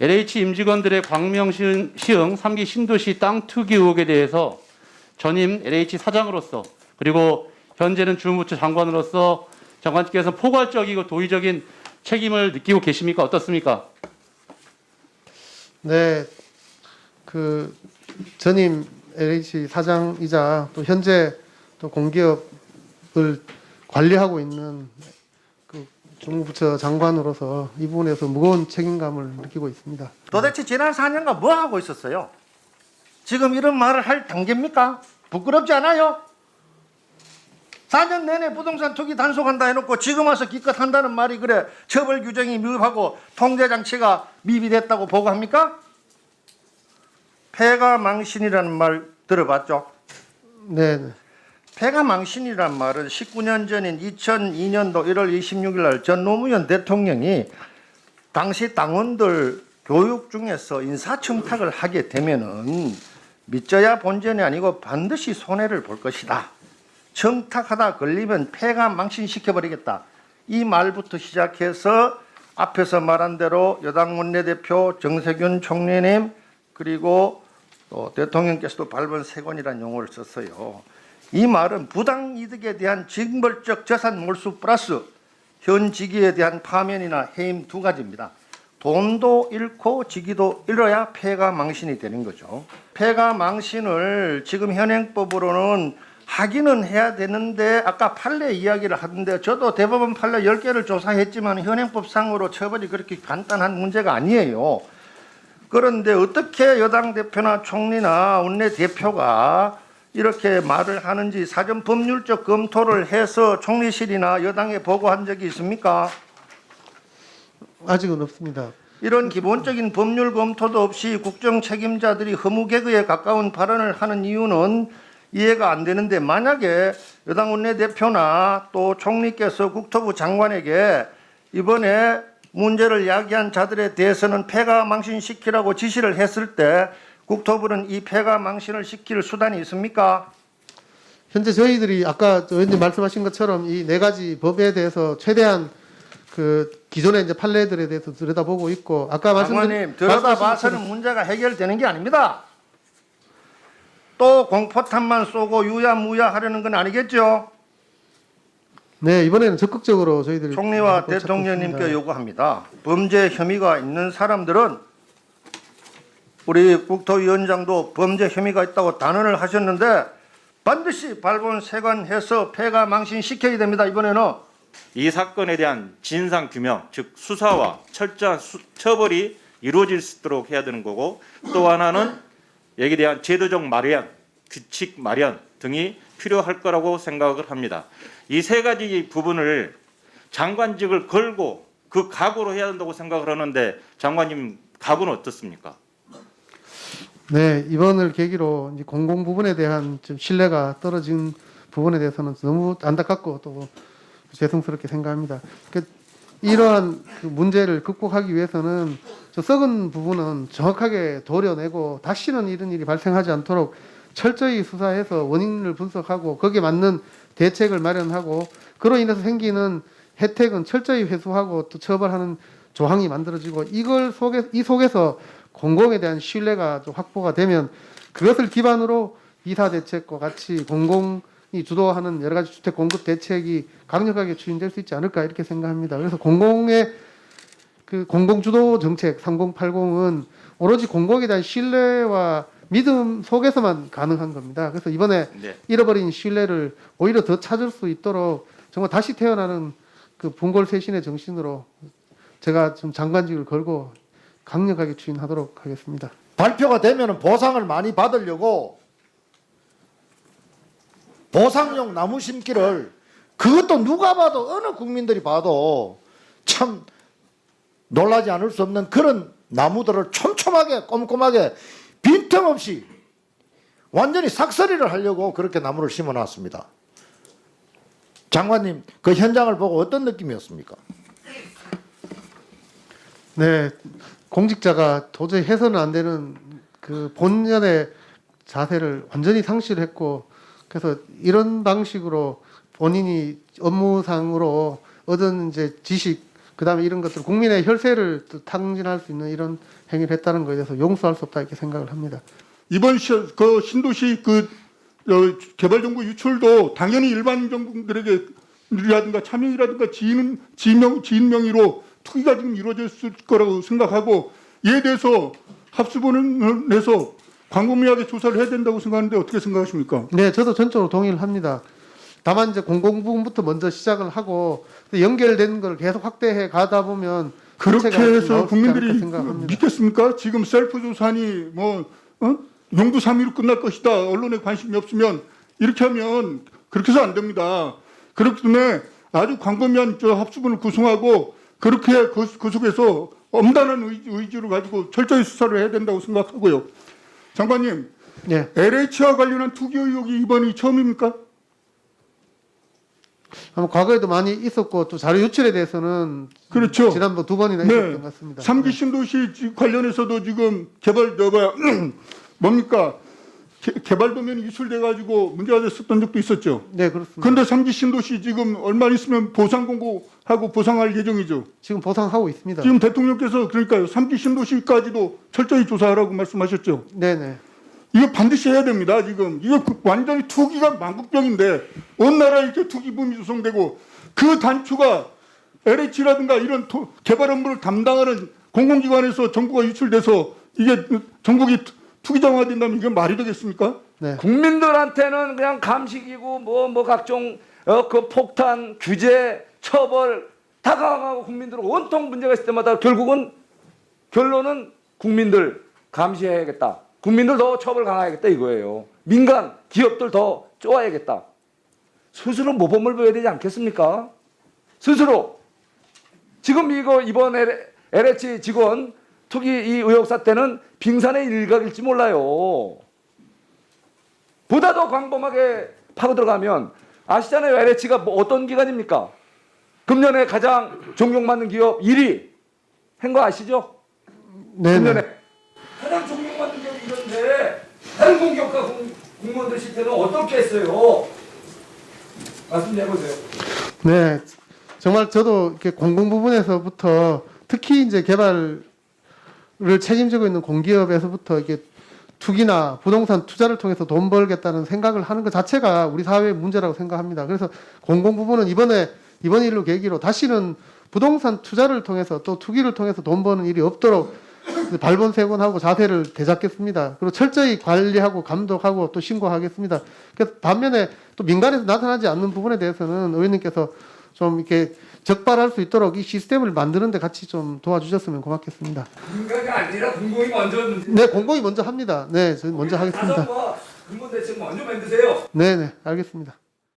LH 임직원들의 광명시흥 3기 신도시 땅 투기 의혹에 대해서 전임 LH 사장으로서 그리고 현재는 주무부처 장관으로서 장관님께서 포괄적이고 도의적인 책임을 느끼고 계십니까? 어떻습니까? 네, 그 전임 LH 사장이자 또 현재 또 공기업을 관리하고 있는 그 주무부처 장관으로서 이 부분에서 무거운 책임감을 느끼고 있습니다. 도대체 지난 4년간 뭐 하고 있었어요? 지금 이런 말을 할 단계입니까? 부끄럽지 않아요? 4년 내내 부동산 투기 단속한다 해놓고 지금 와서 기껏 한다는 말이 그래 처벌 규정이 미흡하고 통제 장치가 미비됐다고 보고합니까? 폐가망신이라는 말 들어봤죠? 네, 폐가망신이란 말은 19년 전인 2002년도 1월 26일 날 전 노무현 대통령이 당시 당원들 교육 중에서 인사청탁을 하게 되면은 믿져야 본전이 아니고 반드시 손해를 볼 것이다. 청탁하다 걸리면 폐가망신시켜버리겠다. 이 말부터 시작해서 앞에서 말한 대로 여당 원내대표 정세균 총리님 그리고 또 대통령께서도 밟은 세권이라는 용어를 썼어요. 이 말은 부당이득에 대한 징벌적 재산 몰수 플러스 현직위에 대한 파면이나 해임 두 가지입니다. 돈도 잃고 직위도 잃어야 폐가망신이 되는 거죠. 폐가망신을 지금 현행법으로는 하기는 해야 되는데 아까 판례 이야기를 하던데 저도 대법원 판례 10개를 조사했지만 현행법상으로 처벌이 그렇게 간단한 문제가 아니에요. 그런데 어떻게 여당 대표나 총리나 원내대표가 이렇게 말을 하는지 사전 법률적 검토를 해서 총리실이나 여당에 보고한 적이 있습니까? 아직은 없습니다. 이런 기본적인 법률 검토도 없이 국정 책임자들이 허무개그에 가까운 발언을 하는 이유는 이해가 안 되는데 만약에 여당 원내대표나 또 총리께서 국토부 장관에게 이번에 문제를 야기한 자들에 대해서는 폐가망신시키라고 지시를 했을 때 국토부는 이 폐가망신을 시킬 수단이 있습니까? 현재 저희들이 아까 의원님 말씀하신 것처럼 이 네 가지 법에 대해서 최대한 그 기존의 이제 판례들에 대해서 들여다보고 있고 아까 장관님 들여다봐서는 문제가 해결되는 게 아닙니다. 또 공포탄만 쏘고 유야무야 하려는 건 아니겠죠? 네, 이번에는 적극적으로 저희들이 총리와 찾고 대통령님께 있습니다. 요구합니다. 범죄 혐의가 있는 사람들은 우리 국토위원장도 범죄 혐의가 있다고 단언을 하셨는데 반드시 발본세관해서 폐가망신시켜야 됩니다. 이번에는. 이 사건에 대한 진상 규명, 즉 수사와 철저한 처벌이 이루어질 수 있도록 해야 되는 거고 또 하나는 여기에 대한 제도적 마련, 규칙 마련 등이 필요할 거라고 생각을 합니다. 이 세 가지 부분을 장관직을 걸고 그 각오로 해야 된다고 생각을 하는데 장관님 각오는 어떻습니까? 네, 이번을 계기로 이제 공공 부분에 대한 좀 신뢰가 떨어진 부분에 대해서는 너무 안타깝고 또 죄송스럽게 생각합니다. 이러한 그 문제를 극복하기 위해서는 저 썩은 부분은 정확하게 도려내고 다시는 이런 일이 발생하지 않도록 철저히 수사해서 원인을 분석하고 거기에 맞는 대책을 마련하고 그로 인해서 생기는 혜택은 철저히 회수하고 또 처벌하는 조항이 만들어지고 이 속에서 공공에 대한 신뢰가 좀 확보가 되면 그것을 기반으로 이사대책과 같이 공공이 주도하는 여러 가지 주택 공급 대책이 강력하게 추진될 수 있지 않을까 이렇게 생각합니다. 그래서 공공의 그 공공주도 정책 3080은 오로지 공공에 대한 신뢰와 믿음 속에서만 가능한 겁니다. 그래서 이번에 잃어버린 신뢰를 오히려 더 찾을 수 있도록 정말 다시 태어나는 그 분골쇄신의 정신으로 제가 좀 장관직을 걸고 강력하게 추진하도록 하겠습니다. 발표가 되면 보상을 많이 받으려고 보상용 나무 심기를 그것도 누가 봐도 어느 국민들이 봐도 참 놀라지 않을 수 없는 그런 나무들을 촘촘하게 꼼꼼하게 빈틈없이 완전히 싹쓸이를 하려고 그렇게 나무를 심어놨습니다. 장관님 그 현장을 보고 어떤 느낌이었습니까? 네, 공직자가 도저히 해서는 안 되는 그 본연의 자세를 완전히 상실했고 그래서 이런 방식으로 본인이 업무상으로 얻은 이제 지식 그다음에 이런 것들 국민의 혈세를 또 탕진할 수 있는 이런 행위를 했다는 것에 대해서 용서할 수 없다 이렇게 생각을 합니다. 이번 그 신도시 개발정보 유출도 당연히 일반 정부들에게라든가 차명이라든가 지인 명의로 투기가 지금 이루어졌을 거라고 생각하고 이에 대해서 합수본을 내서 광범위하게 조사를 해야 된다고 생각하는데 어떻게 생각하십니까? 네, 저도 전적으로 동의를 합니다. 다만 이제 공공부문부터 먼저 시작을 하고 연결된 걸 계속 확대해 가다 보면 그렇게 전체가 해서 나올 수 있지 국민들이 않을까 생각합니다. 믿겠습니까? 지금 셀프 조사니 용두 3위로 끝날 것이다. 언론에 관심이 없으면 이렇게 하면 그렇게 해서 안 됩니다. 그렇기 때문에 아주 광범위한 합수본을 구성하고 그렇게 그 속에서 엄단한 의지를 가지고 철저히 수사를 해야 된다고 생각하고요. 장관님, 네. LH와 관련한 투기 의혹이 이번이 처음입니까? 아마 과거에도 많이 있었고 또 자료 유출에 대해서는 그렇죠. 지난번 2번이나 있었던 것 같습니다. 3기 신도시 관련해서도 지금 뭡니까? 개발 도면이 유출돼 가지고 문제가 됐었던 적도 있었죠. 네, 그렇습니다. 그런데 3기 신도시 지금 얼마 있으면 보상 공고하고 보상할 예정이죠. 지금 보상하고 있습니다. 지금 대통령께서 그러니까요. 3기 신도시까지도 철저히 조사하라고 말씀하셨죠. 네, 네. 이거 반드시 해야 됩니다. 지금 이거 완전히 투기가 만국병인데 온 나라에 이렇게 투기붐이 조성되고 그 단추가 LH라든가 이런 개발 업무를 담당하는 공공기관에서 정보가 유출돼서 이게 전국이 투기장화된다면 이게 말이 되겠습니까? 네. 국민들한테는 그냥 감식이고 뭐 각종 그 폭탄 규제 처벌 다 강화하고 국민들은 온통 문제가 있을 때마다 결론은 국민들 감시해야겠다. 국민들 더 처벌 강화해야겠다 이거예요. 민간 기업들 더 쪼아야겠다. 스스로 모범을 보여야 되지 않겠습니까? 스스로 지금 이번 LH 직원 투기 이 의혹 사태는 빙산의 일각일지 몰라요. 보다 더 광범하게 파고 들어가면 아시잖아요. LH가 뭐 어떤 기관입니까? 금년에 가장 존경받는 기업 1위 한 거 아시죠? 네, 금년에 네. 가장 존경받는 기업이 이런데 다른 공기업과 공무원들 실태는 어떻게 했어요? 말씀 좀 해보세요. 네. 정말 저도 이렇게 공공 부분에서부터 특히 이제 개발을 책임지고 있는 공기업에서부터 이게 투기나 부동산 투자를 통해서 돈 벌겠다는 생각을 하는 것 자체가 우리 사회의 문제라고 생각합니다. 그래서 공공 부분은 이번 일로 계기로 다시는 부동산 투자를 통해서 또 투기를 통해서 돈 버는 일이 없도록 발본색원하고 자세를 되잡겠습니다. 그리고 철저히 관리하고 감독하고 또 신고하겠습니다. 그래서 반면에 또 민간에서 나타나지 않는 부분에 대해서는 의원님께서 좀 이렇게 적발할 수 있도록 이 시스템을 만드는데 같이 좀 도와주셨으면 고맙겠습니다. 민간이 아니라 공공이 먼저 했는데. 네, 공공이 먼저 합니다. 네, 저희 먼저 하겠습니다. 가정과 근본 대책 먼저 만드세요. 네, 네, 알겠습니다.